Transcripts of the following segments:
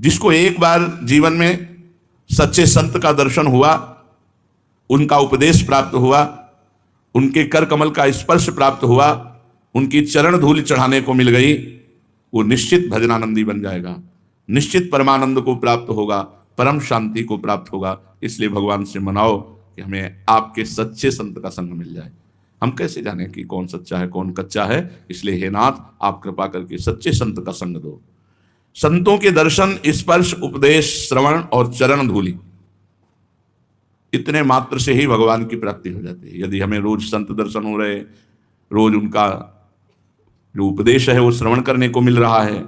जिसको एक बार जीवन में सच्चे संत का दर्शन हुआ, उनका उपदेश प्राप्त हुआ, उनके कर कमल का स्पर्श प्राप्त हुआ, उनकी चरण धूल चढ़ाने को मिल गई, वो निश्चित भजनानंदी बन जाएगा, निश्चित परमानंद को प्राप्त होगा, परम शांति को प्राप्त होगा। इसलिए भगवान से मनाओ कि हमें आपके सच्चे संत का संग मिल जाए। हम कैसे जाने कि कौन सच्चा है कौन कच्चा है? इसलिए हे नाथ, आप कृपा करके सच्चे संत का संग दो। संतों के दर्शन, स्पर्श, उपदेश, श्रवण और चरण धूलि, इतने मात्र से ही भगवान की प्राप्ति हो जाती है। यदि हमें रोज संत दर्शन हो रहे, रोज उनका जो उपदेश है वो श्रवण करने को मिल रहा है,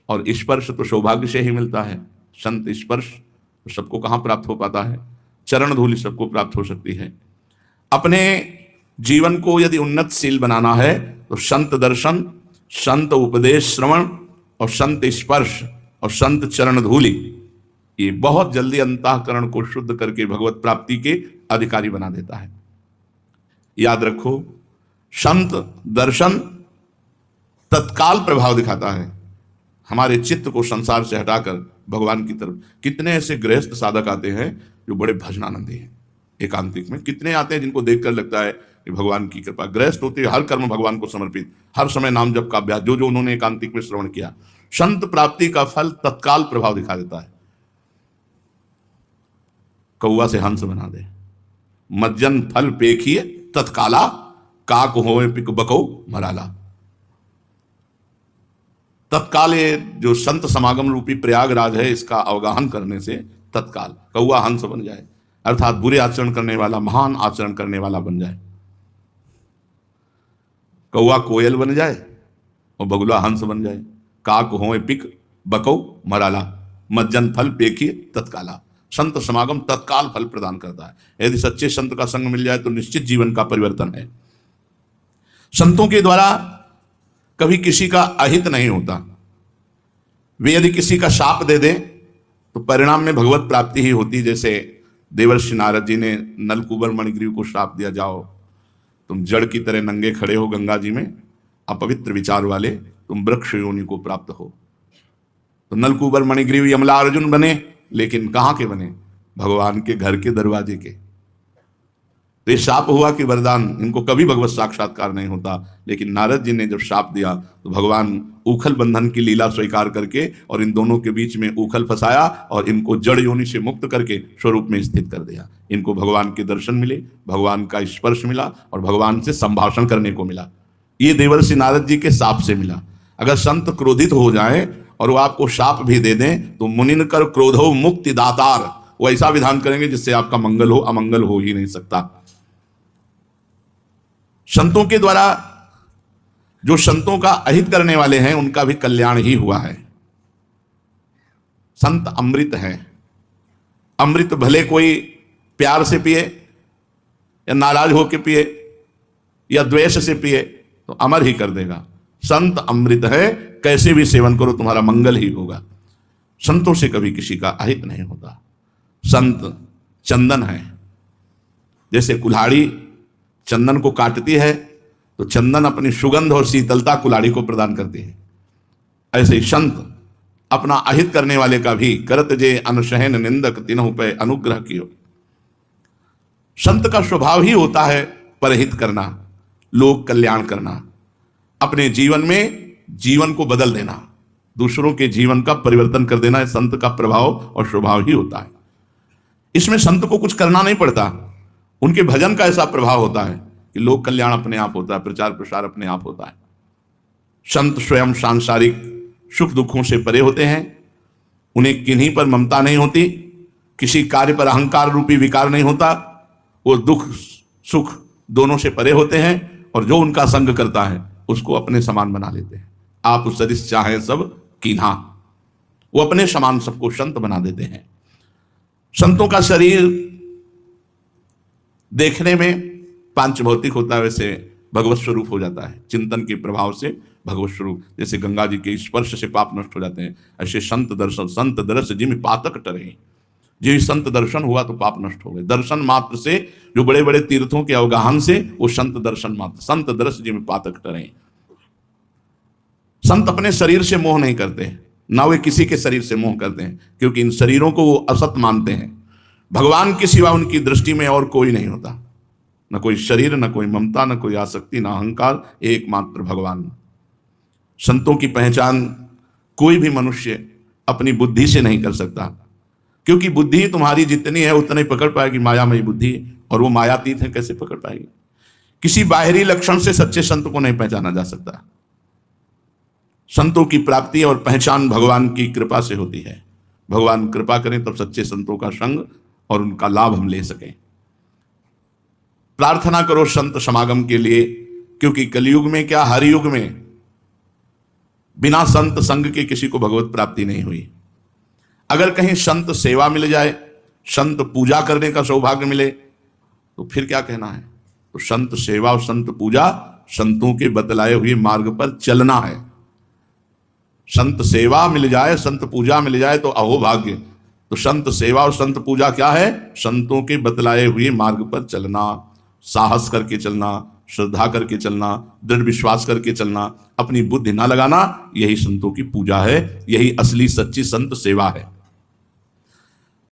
और स्पर्श तो सौभाग्य से ही मिलता है, संत स्पर्श तो सबको कहाँ प्राप्त हो पाता है, चरण धूलि सबको प्राप्त हो सकती है। अपने जीवन को यदि उन्नतशील बनाना है तो संत दर्शन, संत उपदेश श्रवण और संत स्पर्श और संत चरण धूलि, ये बहुत जल्दी अंतःकरण को शुद्ध करके भगवत प्राप्ति के अधिकारी बना देता है। याद रखो, संत दर्शन तत्काल प्रभाव दिखाता है, हमारे चित्त को संसार से हटाकर भगवान की तरफ। कितने ऐसे गृहस्थ साधक आते हैं जो बड़े भजनानंदी हैं, एकांतिक में कितने आते हैं जिनको देखकर लगता है कि भगवान की कृपा। गृहस्थ होते हर कर्म भगवान को समर्पित, हर समय नाम जप का अभ्यास, जो जो उन्होंने एकांतिक में श्रवण किया, संत प्राप्ति का फल तत्काल प्रभाव दिखा देता है। कौआ से हंस बना दे, मज्जन फल पेखिए तत्काला, काक होए पिक बकौ मराला। तत्काल ये जो संत समागम रूपी प्रयागराज है, इसका अवगाहन करने से तत्काल कौआ हंस बन जाए, अर्थात बुरे आचरण करने वाला महान आचरण करने वाला बन जाए। कौआ कोयल बन जाए और बगुला हंस बन जाए। काक होए पिक बकौ मराला, मज्जन फल पेखिए तत्काला। संत समागम तत्काल फल प्रदान करता है। यदि सच्चे संत का संग मिल जाए तो निश्चित जीवन का परिवर्तन है। संतों के द्वारा कभी किसी का अहित नहीं होता। वे यदि किसी का शाप दे दें तो परिणाम में भगवत प्राप्ति ही होती। जैसे देवर्षि नारद जी ने नलकूबर मणिग्रीव को शाप दिया, जाओ तुम जड़ की तरह नंगे खड़े हो गंगा जी में, अपवित्र विचार वाले, तुम वृक्ष योनि को प्राप्त हो। तो नलकूबर मणिग्रीव यमला अर्जुन बने, लेकिन कहाँ के बने? भगवान के घर के दरवाजे के। तो ये शाप हुआ कि वरदान, इनको कभी भगवत साक्षात्कार नहीं होता। लेकिन नारद जी ने जब शाप दिया तो भगवान ऊखल बंधन की लीला स्वीकार करके और इन दोनों के बीच में ऊखल फंसाया और इनको जड़ योनि से मुक्त करके स्वरूप में स्थित कर दिया। इनको भगवान के दर्शन मिले, भगवान का स्पर्श मिला और भगवान से संभाषण करने को मिला। ये देवर्षि नारद जी के शाप से मिला। अगर संत क्रोधित हो जाए और वो आपको शाप भी दे दें तो मुनिन कर क्रोधो मुक्ति दातार, वो ऐसा विधान करेंगे जिससे आपका मंगल हो, अमंगल हो ही नहीं सकता। संतों के द्वारा जो संतों का अहित करने वाले हैं उनका भी कल्याण ही हुआ है। संत अमृत है। अमृत भले कोई प्यार से पिए या नाराज होकर पिए या द्वेष से पिए तो अमर ही कर देगा। संत अमृत है, कैसे भी सेवन करो तुम्हारा मंगल ही होगा। संतों से कभी किसी का अहित नहीं होता। संत चंदन है। जैसे कुल्हाड़ी चंदन को काटती है तो चंदन अपनी सुगंध और शीतलता कुल्हाड़ी को प्रदान करती है। ऐसे ही संत अपना अहित करने वाले का भी करत जे अनुशहन निंदक तीनों पे अनुग्रह कियो। संत का स्वभाव ही होता है परहित करना, लोक कल्याण करना, अपने जीवन में जीवन को बदल देना, दूसरों के जीवन का परिवर्तन कर देना। संत का प्रभाव और स्वभाव ही होता है। इसमें संत को कुछ करना नहीं पड़ता। उनके भजन का ऐसा प्रभाव होता है कि लोक कल्याण अपने आप होता है, प्रचार प्रसार अपने आप होता है। संत स्वयं सांसारिक सुख दुखों से परे होते हैं। उन्हें किन्हीं पर ममता नहीं होती, किसी कार्य पर अहंकार रूपी विकार नहीं होता। वो दुख सुख दोनों से परे होते हैं और जो उनका संग करता है उसको अपने समान बना लेते हैं। आप उस सदिश चाहें सब कीन्हा, वो अपने समान सबको संत बना देते हैं। संतों का शरीर देखने में पांच भौतिक होता है, वैसे भगवत स्वरूप हो जाता है। चिंतन के प्रभाव से भगवत स्वरूप, जैसे गंगा जी के स्पर्श से पाप नष्ट हो जाते हैं, ऐसे संत दर्शन, संत दर्श जिम पातक टरे। जो संत दर्शन हुआ तो पाप नष्ट हो गए। दर्शन मात्र से, जो बड़े बड़े तीर्थों के अवगाहन से, वो संत दर्शन मात्र, संत दर्श जिम पातक टरे। संत अपने शरीर से मोह नहीं करते। ना वे किसी के शरीर से मोह करते हैं, क्योंकि इन शरीरों को वो असत मानते हैं। भगवान के सिवा उनकी दृष्टि में और कोई नहीं होता, न कोई शरीर, न कोई ममता, न कोई आसक्ति, न अहंकार, एकमात्र भगवान। संतों की पहचान कोई भी मनुष्य अपनी बुद्धि से नहीं कर सकता, क्योंकि बुद्धि तुम्हारी जितनी है उतनी पकड़ पाएगी मायामयी बुद्धि, और वो मायातीत है, कैसे पकड़ पाएगी। किसी बाहरी लक्षण से सच्चे संत को नहीं पहचाना जा सकता। संतों की प्राप्ति और पहचान भगवान की कृपा से होती है। भगवान कृपा करें तब सच्चे संतों का संग और उनका लाभ हम ले सकें। प्रार्थना करो संत समागम के लिए, क्योंकि कलयुग में क्या हर युग में बिना संत संग के किसी को भगवत प्राप्ति नहीं हुई। अगर कहीं संत सेवा मिल जाए, संत पूजा करने का सौभाग्य मिले, तो फिर क्या कहना है। तो संत सेवा और संत पूजा संतों के बतलाए हुए मार्ग पर चलना है। संत सेवा मिल जाए, संत पूजा मिल जाए तो अहो भाग्य। तो संत सेवा और संत पूजा क्या है, संतों के बतलाए हुए मार्ग पर चलना, साहस करके चलना, श्रद्धा करके चलना, दृढ़ विश्वास करके चलना, अपनी बुद्धि ना लगाना, यही संतों की पूजा है, यही असली सच्ची संत सेवा है।